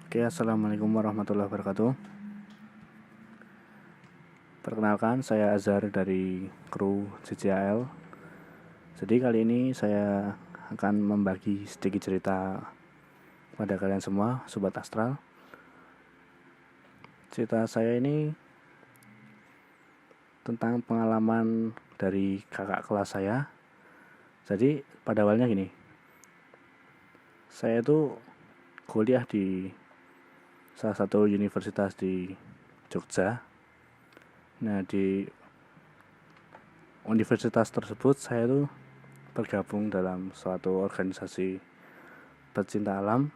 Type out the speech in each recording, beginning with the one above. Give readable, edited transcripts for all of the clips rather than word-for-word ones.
Oke, assalamualaikum warahmatullahi wabarakatuh. Perkenalkan, saya Azhar dari kru CCAL. Jadi kali ini saya akan membagi sedikit cerita pada kalian semua, Sobat Astral. Cerita saya ini tentang pengalaman dari kakak kelas saya. Jadi pada awalnya gini, saya itu kuliah di salah satu universitas di Jogja. Nah, di universitas tersebut saya tuh bergabung dalam suatu organisasi pecinta alam,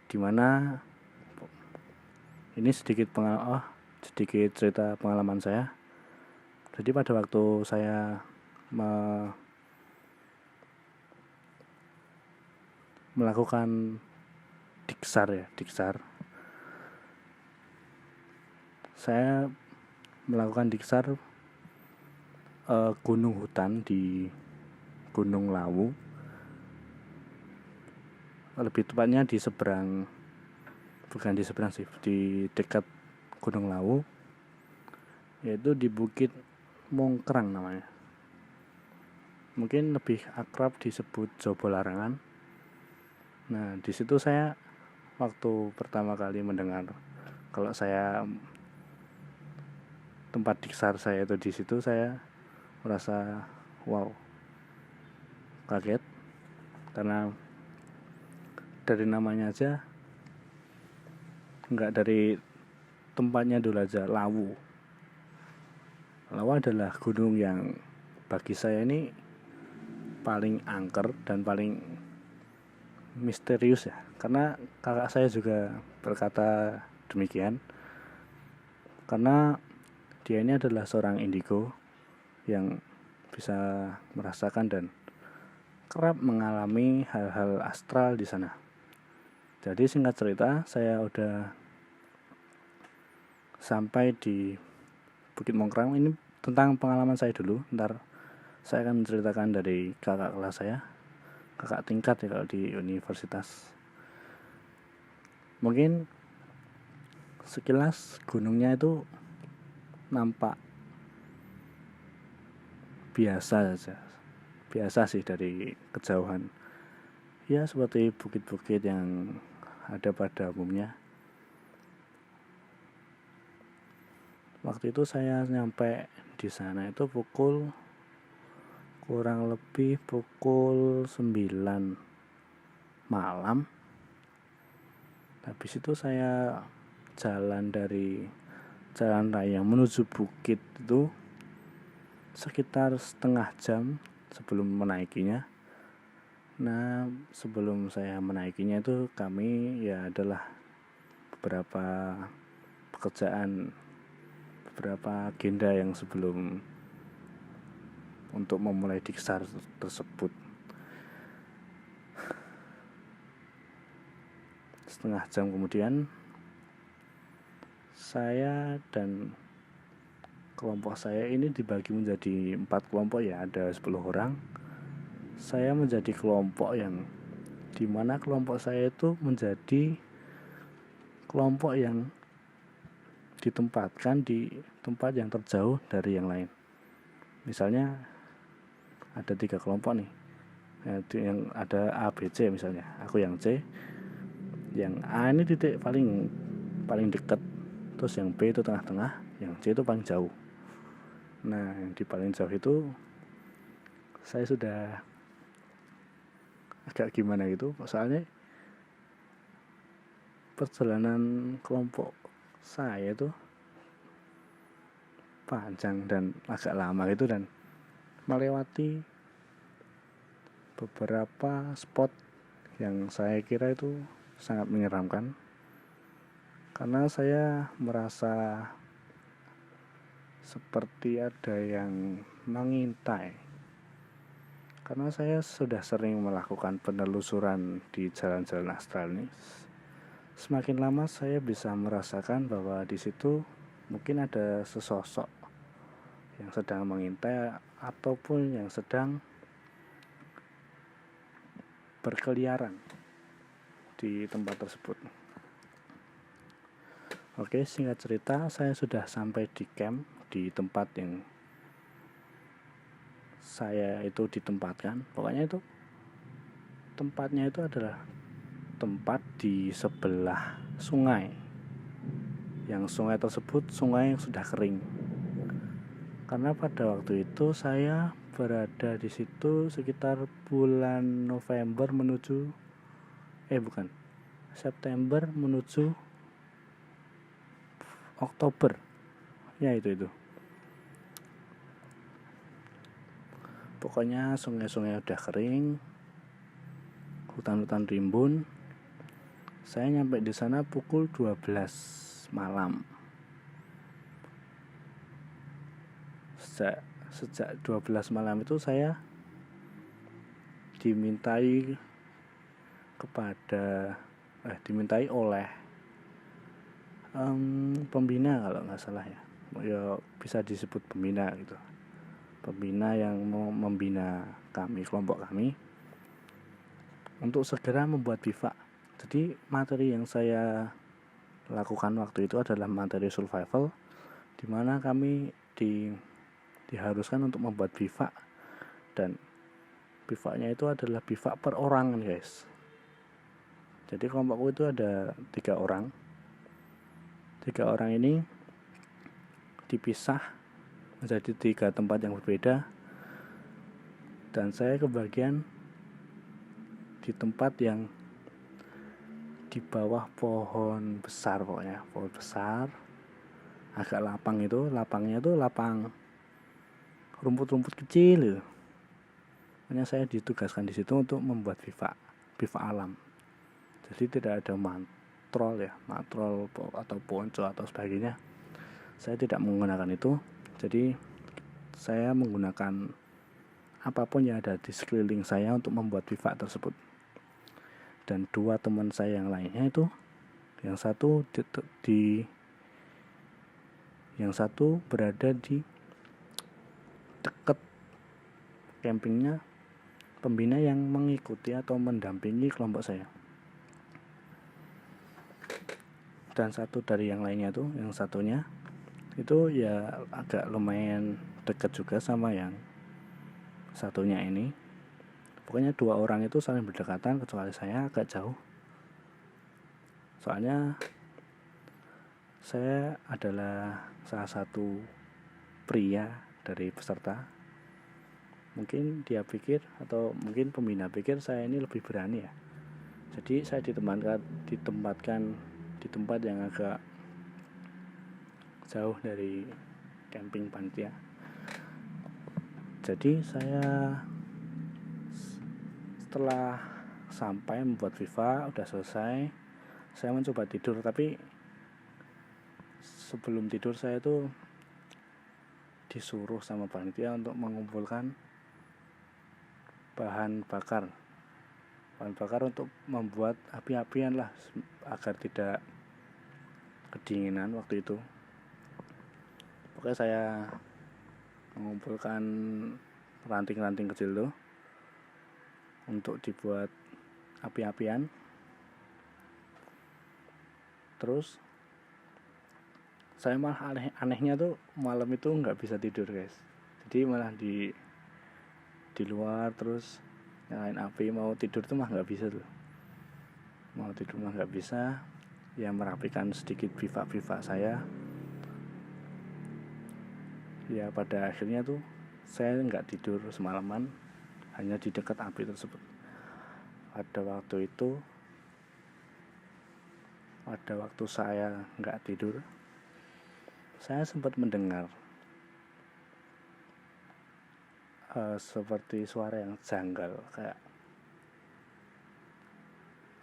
di mana ini sedikit cerita pengalaman saya. Jadi pada waktu saya melakukan diksar, saya melakukan diksar gunung hutan di Gunung Lawu, lebih tepatnya di dekat Gunung Lawu, yaitu di Bukit Mongkrang namanya. Mungkin lebih akrab disebut Jobo Larangan. Nah, di situ saya waktu pertama kali mendengar kalau tempat diksar saya itu di situ, saya merasa wow, kaget, karena dari namanya aja, nggak dari tempatnya dulu aja, Lawu adalah gunung yang bagi saya ini paling angker dan paling misterius ya, karena kakak saya juga berkata demikian, karena dia ini adalah seorang indigo yang bisa merasakan dan kerap mengalami hal-hal astral di sana. Jadi singkat cerita, saya udah sampai di Bukit Mongkrang. Ini tentang pengalaman saya dulu, ntar saya akan menceritakan dari kakak kelas saya, kakak tingkat ya kalau di universitas. Mungkin sekilas gunungnya itu nampak biasa saja, biasa sih dari kejauhan, ya seperti bukit-bukit yang ada pada umumnya. Waktu itu saya nyampe di sana itu kurang lebih pukul 9 malam. Habis itu saya jalan dari jalan raya menuju bukit itu sekitar setengah jam sebelum menaikinya. Nah, sebelum saya menaikinya itu kami ya adalah beberapa pekerjaan, beberapa agenda yang sebelum untuk memulai diksar tersebut. Setengah jam kemudian, saya dan kelompok saya ini dibagi menjadi 4 kelompok ya, ada 10 orang. Saya menjadi kelompok yang dimana kelompok saya itu menjadi kelompok yang ditempatkan di tempat yang terjauh dari yang lain. Misalnya ada 3 kelompok nih, yang ada A, B, C misalnya. Aku yang C, yang A ini titik paling dekat, terus yang B itu tengah-tengah, yang C itu paling jauh. Nah, yang di paling jauh itu saya sudah agak gimana gitu, soalnya perjalanan kelompok saya itu panjang dan agak lama gitu, dan melewati beberapa spot yang saya kira itu sangat menyeramkan, karena saya merasa seperti ada yang mengintai. Karena saya sudah sering melakukan penelusuran di jalan-jalan astral ini, semakin lama saya bisa merasakan bahwa di situ mungkin ada sesosok yang sedang mengintai ataupun yang sedang berkeliaran. di tempat tersebut. Oke, singkat cerita, saya sudah sampai di camp, di tempat yang saya itu ditempatkan. Pokoknya itu tempatnya itu adalah tempat di sebelah sungai, yang sungai tersebut sungai yang sudah kering. Karena pada waktu itu saya berada di situ sekitar bulan November menuju September menuju Oktober. Ya itu. Pokoknya sungai-sungai udah kering, hutan-hutan rimbun. Saya nyampe di sana pukul 12 malam. Sejak 12 malam itu saya dimintai oleh pembina, kalau nggak salah ya bisa disebut pembina gitu, pembina yang mau membina kelompok kami untuk segera membuat bivak. Jadi materi yang saya lakukan waktu itu adalah materi survival, di mana kami diharuskan untuk membuat bivak, dan bivaknya itu adalah bivak perorangan, guys. Jadi kelompokku itu ada 3 orang. 3 orang ini dipisah menjadi 3 tempat yang berbeda, dan saya kebagian di tempat yang di bawah pohon besar, pokoknya pohon besar agak lapang. Lapangnya itu lapang rumput-rumput kecil gitu. Makanya saya ditugaskan di situ untuk membuat bivak alam. Jadi tidak ada matrol atau ponco atau sebagainya. Saya tidak menggunakan itu. Jadi saya menggunakan apapun yang ada di sekeliling saya untuk membuat bivak tersebut. Dan 2 teman saya yang lainnya itu, yang satu berada di dekat campingnya pembina yang mengikuti atau mendampingi kelompok saya. Dan satu dari yang lainnya tuh, yang satunya itu ya agak lumayan dekat juga sama yang satunya ini. Pokoknya 2 orang itu saling berdekatan, kecuali saya agak jauh. Soalnya saya adalah salah satu pria dari peserta. Mungkin dia pikir, atau mungkin pembina pikir saya ini lebih berani ya. Jadi saya ditempatkan di tempat yang agak jauh dari camping panitia. Jadi saya setelah sampai membuat bivak udah selesai, saya mencoba tidur. Tapi sebelum tidur saya tuh disuruh sama panitia untuk mengumpulkan bahan bakar untuk membuat api-apian lah, agar tidak kedinginan waktu itu. Pokoknya saya mengumpulkan ranting-ranting kecil tuh untuk dibuat api-apian. Terus saya malah anehnya tuh malam itu nggak bisa tidur, guys. Jadi malah di luar terus nyalain api, mau tidur tuh mah nggak bisa tuh. Mau tidur mah nggak bisa. Ya merapikan sedikit bivak saya. Ya pada akhirnya tuh saya nggak tidur semalaman, hanya di dekat api tersebut. Pada waktu saya nggak tidur, saya sempat mendengar seperti suara yang janggal, kayak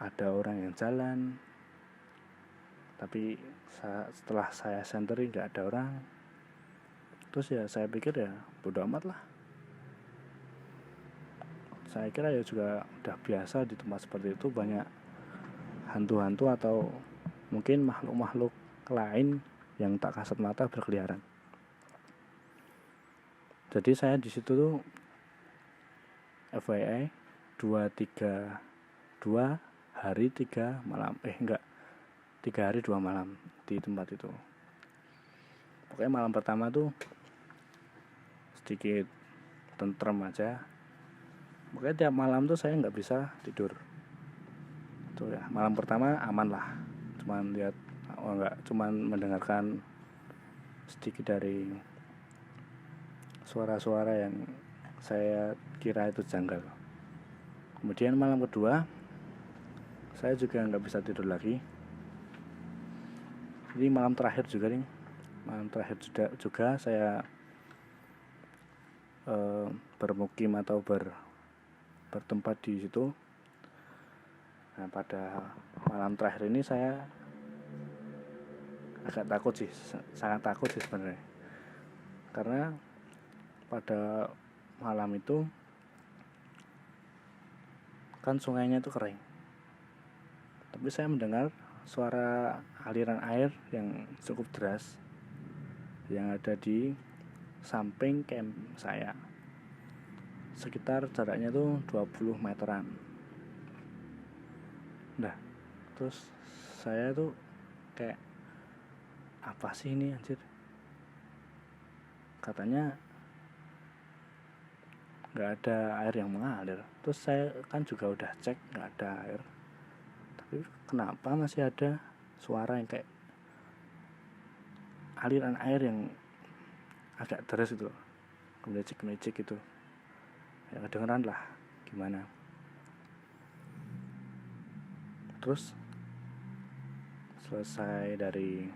ada orang yang jalan. Tapi setelah saya senteri nggak ada orang. Terus ya saya pikir ya bodo amat lah. Saya kira ya juga udah biasa di tempat seperti itu banyak hantu-hantu atau mungkin makhluk-makhluk lain yang tak kasat mata berkeliaran. Jadi saya di situ tuh FYI 232 H hari 3 malam, 3 hari 2 malam di tempat itu. Pokoknya malam pertama tuh sedikit tentrem aja. Pokoknya tiap malam tuh saya nggak bisa tidur tuh ya. Malam pertama aman lah, cuman mendengarkan sedikit dari suara-suara yang saya kira itu janggal. Kemudian malam kedua saya juga nggak bisa tidur lagi. Ini malam terakhir juga saya bermukim atau bertempat di situ. Nah, pada malam terakhir ini saya agak takut sih, sangat takut sih sebenarnya, karena pada malam itu kan sungainya itu kering, tapi saya mendengar suara aliran air yang cukup deras yang ada di samping camp saya, sekitar jaraknya tuh 20 meteran. Nah, terus saya tuh kayak, apa sih ini anjir, katanya nggak ada air yang mengalir. Terus saya kan juga udah cek nggak ada air, tapi kenapa masih ada suara yang kayak aliran air yang agak deras itu, gemericik gitu ya, kedengeran lah gimana. Terus selesai dari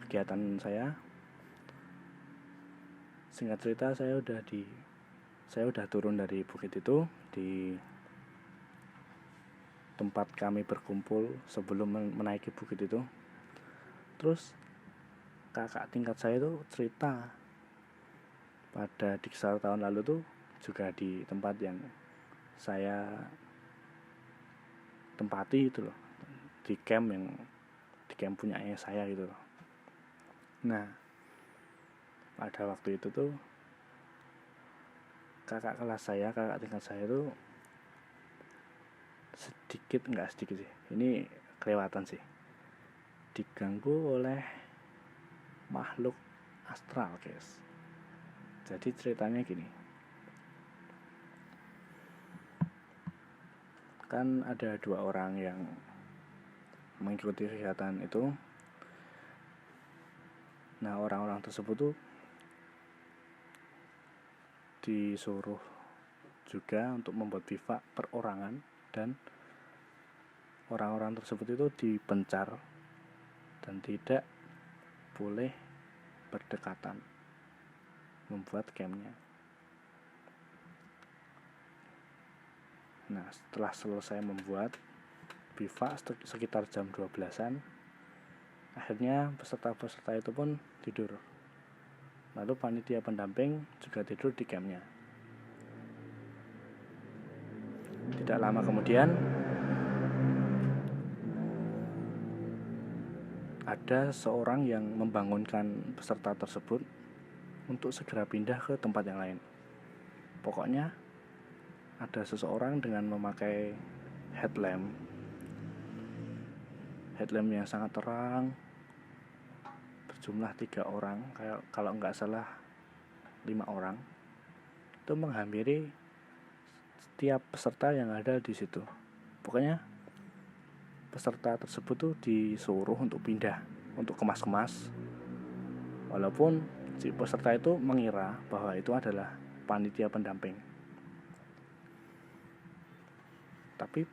kegiatan saya, singkat cerita saya udah turun dari bukit itu, di tempat kami berkumpul sebelum menaiki bukit itu. Terus kakak tingkat saya itu cerita pada Diksar tahun lalu tuh juga di tempat yang saya tempati itu loh, di camp punya ayah saya gitu loh. Nah, pada waktu itu tuh kakak tingkat saya tuh nggak sedikit sih, ini kelewatan sih, diganggu oleh makhluk astral, guys. Jadi ceritanya gini, kan ada 2 orang yang mengikuti kegiatan itu. Nah, orang-orang tersebut tuh disuruh juga untuk membuat bivak perorangan, dan orang-orang tersebut itu dipencar dan tidak boleh berdekatan membuat campnya. Nah, setelah selesai membuat bivak sekitar jam 12-an, akhirnya peserta-peserta itu pun tidur. Lalu panitia pendamping juga tidur di campnya. Tidak lama kemudian ada seorang yang membangunkan peserta tersebut untuk segera pindah ke tempat yang lain. Pokoknya ada seseorang dengan memakai headlamp yang sangat terang, berjumlah 3 orang, kalau nggak salah 5 orang, itu menghampiri setiap peserta yang ada di situ. Pokoknya peserta tersebut tuh disuruh untuk pindah, untuk kemas-kemas, walaupun si peserta itu mengira bahwa itu adalah panitia pendamping. Tapi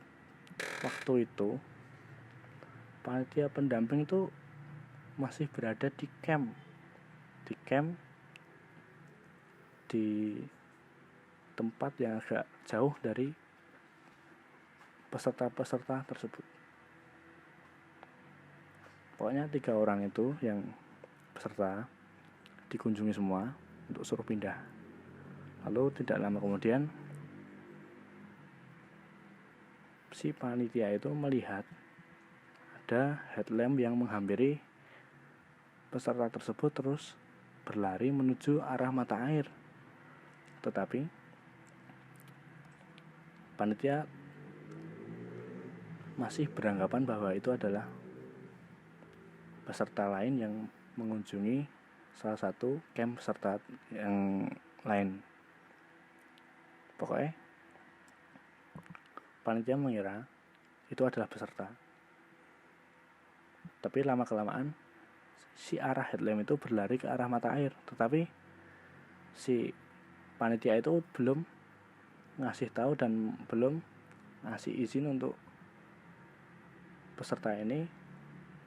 waktu itu panitia pendamping itu masih berada di camp di tempat yang agak jauh dari peserta-peserta tersebut. Pokoknya 3 orang itu yang peserta dikunjungi semua untuk suruh pindah. Lalu tidak lama kemudian si panitia itu melihat ada headlamp yang menghampiri peserta tersebut terus berlari menuju arah mata air. Tetapi panitia masih beranggapan bahwa itu adalah peserta lain yang mengunjungi salah satu camp peserta yang lain. Pokoknya panitia mengira itu adalah peserta. Tapi lama-kelamaan si arah headlamp itu berlari ke arah mata air, tetapi si panitia itu belum ngasih tahu dan belum ngasih izin untuk peserta ini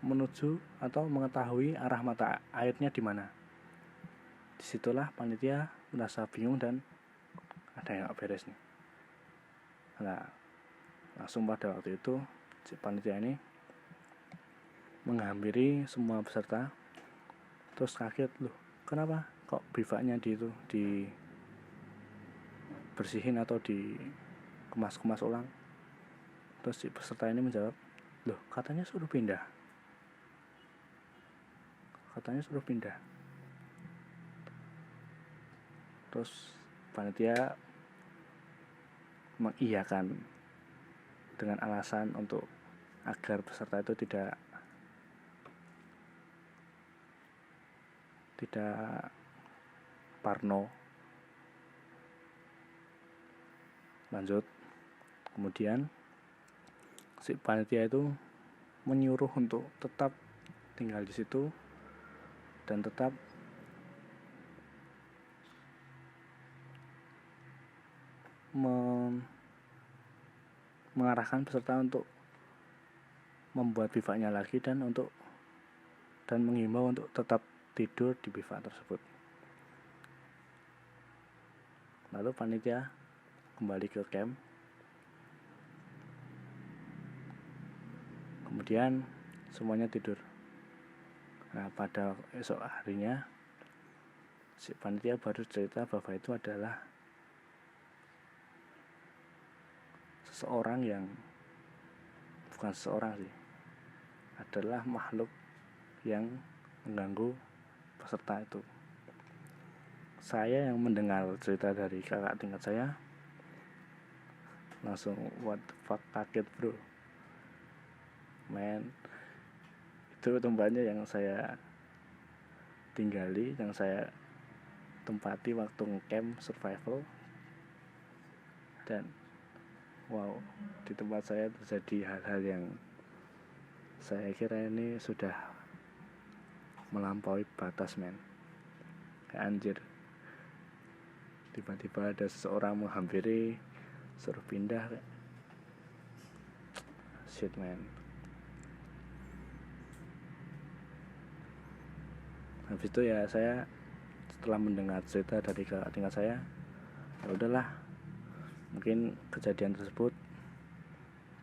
menuju atau mengetahui arah mata airnya di mana. Disitulah panitia merasa bingung dan ada yang gak beres nih. Nah, langsung pada waktu itu si panitia ini menghampiri semua peserta, terus kaget, loh kenapa kok bivaknya di bersihin atau dikemas-kemas ulang. Terus si peserta ini menjawab, loh katanya suruh pindah. Terus panitia mengiyakan dengan alasan untuk agar peserta itu tidak parno. Lanjut, kemudian si panitia itu menyuruh untuk tetap tinggal di situ dan tetap mengarahkan peserta untuk membuat bivaknya lagi dan menghimbau untuk tetap tidur di bivak tersebut. Lalu panitia kembali ke camp. Kemudian semuanya tidur. Nah, pada esok harinya si panitia baru cerita bahwa itu adalah adalah makhluk yang mengganggu peserta itu. Saya yang mendengar cerita dari kakak tingkat saya langsung what the fuck, kaget bro. Men, itu tempatnya yang saya tinggali, yang saya tempati waktu camp survival, dan wow, di tempat saya terjadi hal-hal yang saya kira ini sudah melampaui batas, men. Kayak anjir, tiba-tiba ada seseorang menghampiri suruh pindah. Shit, man. Habis itu ya saya setelah mendengar cerita dari kakak tingkat saya, ya udahlah, mungkin kejadian tersebut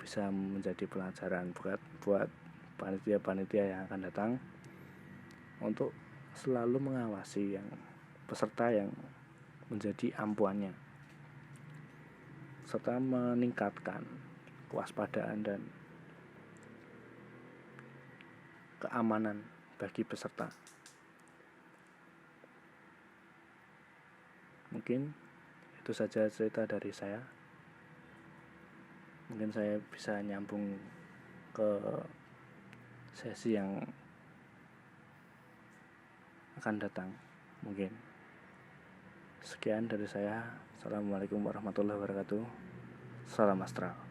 bisa menjadi pelajaran buat panitia-panitia yang akan datang untuk selalu mengawasi yang peserta yang menjadi ampuannya, serta meningkatkan kewaspadaan dan keamanan bagi peserta. Mungkin itu saja cerita dari saya. Mungkin saya bisa nyambung ke sesi yang akan datang. Mungkin sekian dari saya. Assalamualaikum warahmatullahi wabarakatuh. Salam astral.